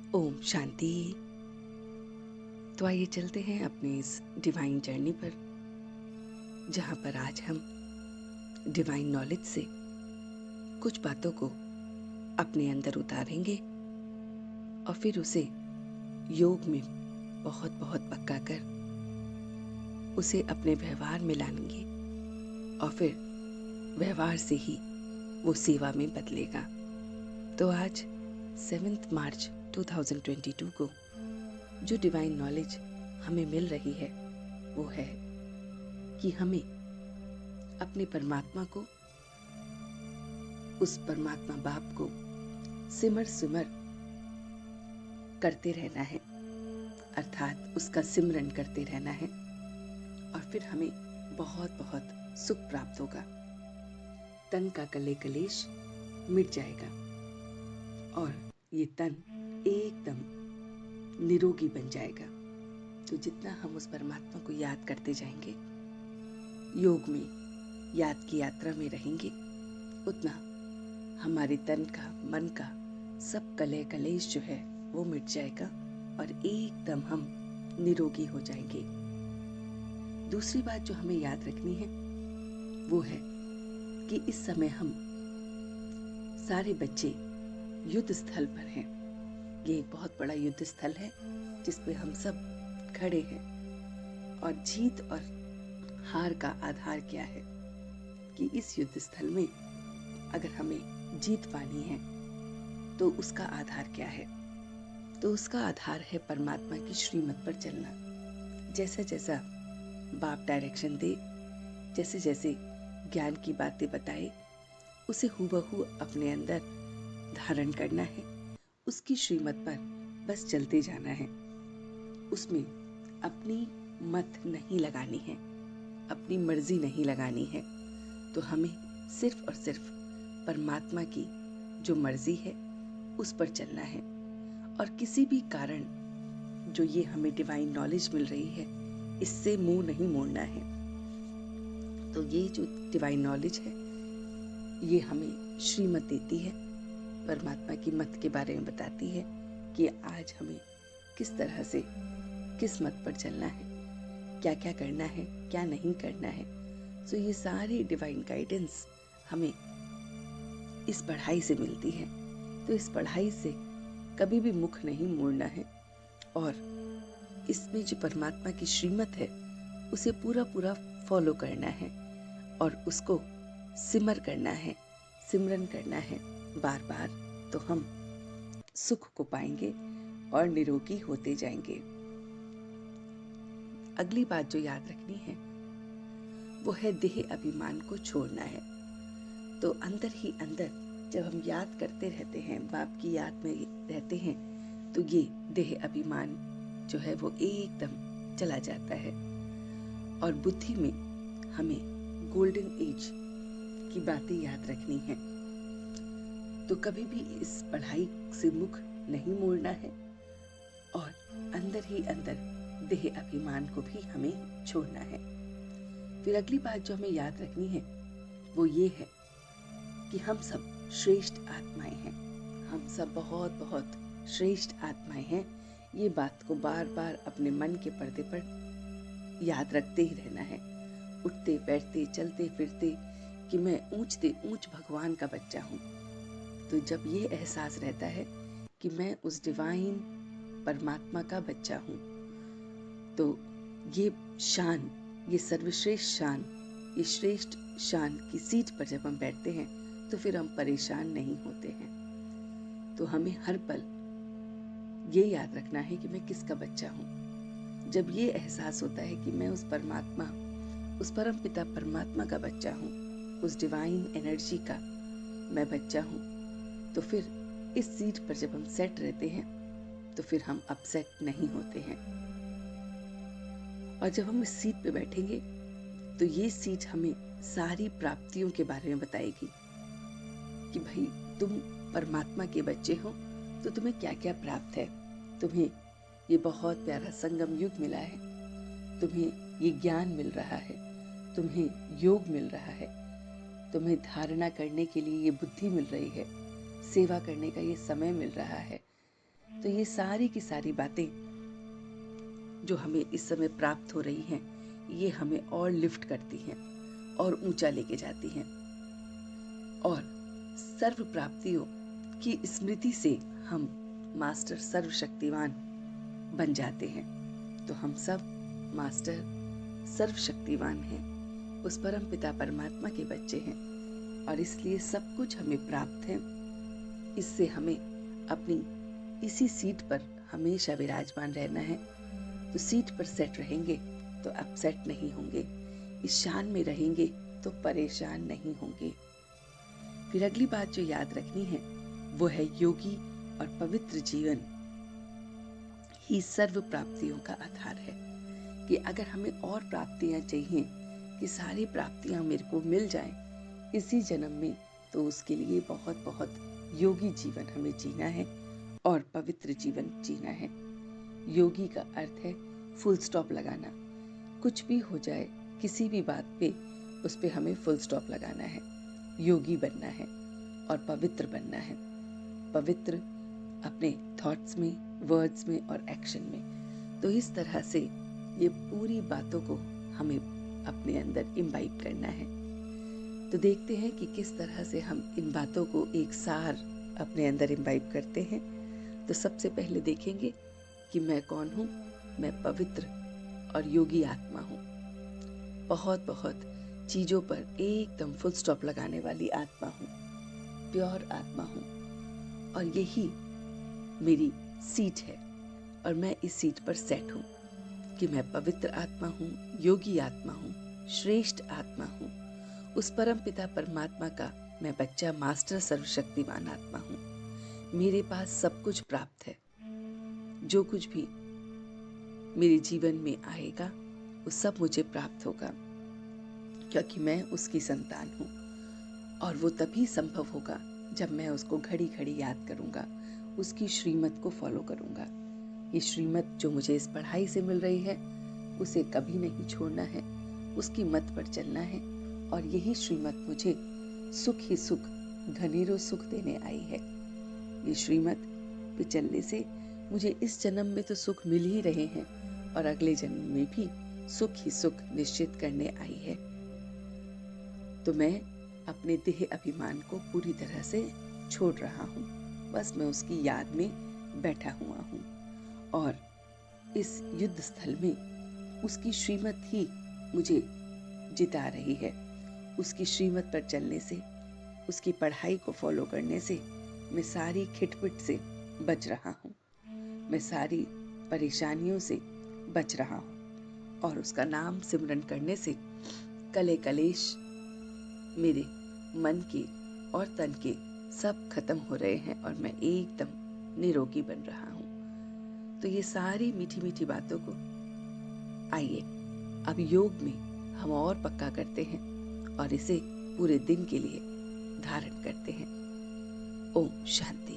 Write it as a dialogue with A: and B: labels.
A: ओम शांति। तो आइए चलते हैं अपनी इस डिवाइन जर्नी पर, जहाँ पर आज हम डिवाइन नॉलेज से कुछ बातों को अपने अंदर उतारेंगे और फिर उसे योग में बहुत बहुत पक्का कर उसे अपने व्यवहार में लाएंगे और फिर व्यवहार से ही वो सेवा में बदलेगा। तो आज 7 मार्च 2022 को जो डिवाइन नॉलेज हमें मिल रही है वो है कि हमें अपने परमात्मा को, उस परमात्मा बाप को सिमर सिमर करते रहना है, अर्थात उसका सिमरन करते रहना है और फिर हमें बहुत बहुत सुख प्राप्त होगा। तन का कले कलेश मिट जाएगा और ये तन एकदम निरोगी बन जाएगा। तो जितना हम उस परमात्मा को याद करते जाएंगे, योग में याद की यात्रा में रहेंगे, उतना हमारे तन का, मन का सब कले कलेश जो है वो मिट जाएगा और एकदम हम निरोगी हो जाएंगे। दूसरी बात जो हमें याद रखनी है वो है कि इस समय हम सारे बच्चे युद्ध स्थल पर हैं। ये एक बहुत बड़ा युद्ध स्थल है जिस पे हम सब खड़े हैं और जीत और हार का आधार क्या है कि इस युद्ध स्थल में अगर हमें जीत पानी है तो उसका आधार क्या है। तो उसका आधार है परमात्मा की श्रीमत पर चलना। जैसा जैसा बाप डायरेक्शन दे, जैसे जैसे ज्ञान की बातें बताए, उसे हूबहू अपने अंदर धारण करना है। उसकी श्रीमत पर बस चलते जाना है। उसमें अपनी मत नहीं लगानी है, अपनी मर्जी नहीं लगानी है। तो हमें सिर्फ और सिर्फ परमात्मा की जो मर्जी है उस पर चलना है और किसी भी कारण जो ये हमें डिवाइन नॉलेज मिल रही है इससे मुंह नहीं मोड़ना है। तो ये जो डिवाइन नॉलेज है ये हमें श्रीमत देती है, परमात्मा की मत के बारे में बताती है कि आज हमें किस तरह से किस मत पर चलना है, क्या क्या करना है, क्या नहीं करना है। तो ये सारी डिवाइन गाइडेंस हमें इस पढ़ाई से मिलती है। तो इस पढ़ाई से कभी भी मुख नहीं मोड़ना है और इसमें जो परमात्मा की श्रीमत है उसे पूरा पूरा फॉलो करना है और उसको सिमर करना है, सिमरन करना है बार बार। तो हम सुख को पाएंगे और निरोगी होते जाएंगे। अगली बात जो याद रखनी है वो है देह अभिमान को छोड़ना है। तो अंदर ही अंदर जब हम याद करते रहते हैं, बाप की याद में रहते हैं, तो ये देह अभिमान जो है वो एकदम चला जाता है और बुद्धि में हमें गोल्डन एज की बातें याद रखनी है। तो कभी भी इस पढ़ाई से मुख नहीं मोड़ना है और अंदर ही अंदर देह अभिमान को भी हमें छोड़ना है। फिर अगली बात जो हमें याद रखनी है वो ये है कि हम सब श्रेष्ठ आत्माएं हैं। हम सब बहुत बहुत श्रेष्ठ आत्माएं हैं। ये बात को बार बार अपने मन के पर्दे पर याद रखते ही रहना है, उठते बैठते चलते फिरते, कि मैं ऊंच से ऊंच भगवान का बच्चा हूँ। तो जब ये एहसास रहता है कि मैं उस डिवाइन परमात्मा का बच्चा हूँ, तो ये शान, ये सर्वश्रेष्ठ शान, ये श्रेष्ठ शान की सीट पर जब हम बैठते हैं तो फिर हम परेशान नहीं होते हैं। तो हमें हर पल ये याद रखना है कि मैं किसका बच्चा हूँ। जब ये एहसास होता है कि मैं उस परमात्मा, उस परम पिता परमात्मा का बच्चा हूँ, उस डिवाइन एनर्जी का मैं बच्चा हूँ, तो फिर इस सीट पर जब हम सेट रहते हैं तो फिर हम अपसेट नहीं होते हैं। और जब हम इस सीट पे बैठेंगे तो ये सीट हमें सारी प्राप्तियों के बारे में बताएगी कि भाई तुम परमात्मा के बच्चे हो तो तुम्हें क्या क्या प्राप्त है। तुम्हें ये बहुत प्यारा संगम युग मिला है, तुम्हें ये ज्ञान मिल रहा है, तुम्हें योग मिल रहा है, तुम्हें धारणा करने के लिए ये बुद्धि मिल रही है, सेवा करने का ये समय मिल रहा है, तो ये सारी की सारी बातें जो हमें इस समय प्राप्त हो रही हैं, ये हमें और लिफ्ट करती हैं और ऊंचा लेके जाती हैं, और सर्व प्राप्तियों की स्मृति से हम मास्टर सर्वशक्तिवान बन जाते हैं। तो हम सब मास्टर सर्वशक्तिवान हैं, उस परम पिता परमात्मा के बच्चे हैं, और इसलिए सब कुछ हमें प्राप्त है। इससे हमें अपनी इसी सीट पर हमेशा विराजमान रहना है। तो सीट पर सेट रहेंगे तो अपसेट नहीं होंगे, इस शान में रहेंगे तो परेशान नहीं होंगे। फिर अगली बात जो याद रखनी है वो है योगी और पवित्र जीवन ही सर्व प्राप्तियों का आधार है। कि अगर हमें और प्राप्तियां चाहिए, कि सारी प्राप्तियां मेरे को मिल जाएं इसी जन्म में, तो उसके लिए बहुत बहुत योगी जीवन हमें जीना है और पवित्र जीवन जीना है। योगी का अर्थ है फुल स्टॉप लगाना। कुछ भी हो जाए, किसी भी बात पे, उस पे हमें फुल स्टॉप लगाना है। योगी बनना है और पवित्र बनना है। पवित्र अपने थॉट्स में, वर्ड्स में और एक्शन में। तो इस तरह से ये पूरी बातों को हमें अपने अंदर इम्बाइब करना है। तो देखते हैं कि किस तरह से हम इन बातों को एक सार अपने अंदर इम्बाइब करते हैं। तो सबसे पहले देखेंगे कि मैं कौन हूँ। मैं पवित्र और योगी आत्मा हूँ। बहुत बहुत चीज़ों पर एकदम फुल स्टॉप लगाने वाली आत्मा हूँ, प्योर आत्मा हूँ, और यही मेरी सीट है। और मैं इस सीट पर सेट हूँ कि मैं पवित्र आत्मा हूँ, योगी आत्मा हूँ, श्रेष्ठ आत्मा हूँ, उस परम पिता परमात्मा का मैं बच्चा, मास्टर सर्वशक्तिमान आत्मा हूँ। मेरे पास सब कुछ प्राप्त है। जो कुछ भी मेरे जीवन में आएगा वो सब मुझे प्राप्त होगा, क्योंकि मैं उसकी संतान हूँ। और वो तभी संभव होगा जब मैं उसको घड़ी घड़ी याद करूँगा, उसकी श्रीमत को फॉलो करूँगा। ये श्रीमत जो मुझे इस पढ़ाई से मिल रही है, उसे कभी नहीं छोड़ना है, उसकी मत पर चलना है। और यही श्रीमत मुझे सुख ही सुख, घनेरों सुख देने आई है। ये श्रीमत पे चलने से मुझे इस जन्म में तो सुख मिल ही रहे हैं, और अगले जन्म में भी सुख ही सुख निश्चित करने आई है। तो मैं अपने देह अभिमान को पूरी तरह से छोड़ रहा हूँ। बस मैं उसकी याद में बैठा हुआ हूँ, और इस युद्ध स्थल में उसकी श्रीमत ही मुझे जिता रही है। उसकी श्रीमत पर चलने से, उसकी पढ़ाई को फॉलो करने से मैं सारी खिटपिट से बच रहा हूँ, मैं सारी परेशानियों से बच रहा हूँ, और उसका नाम सिमरन करने से कले कलेश मेरे मन के और तन के सब खत्म हो रहे हैं, और मैं एकदम निरोगी बन रहा हूँ। तो ये सारी मीठी मीठी बातों को आइए अब योग में हम और पक्का करते हैं, और इसे पूरे दिन के लिए धारण करते हैं। ओम शांति।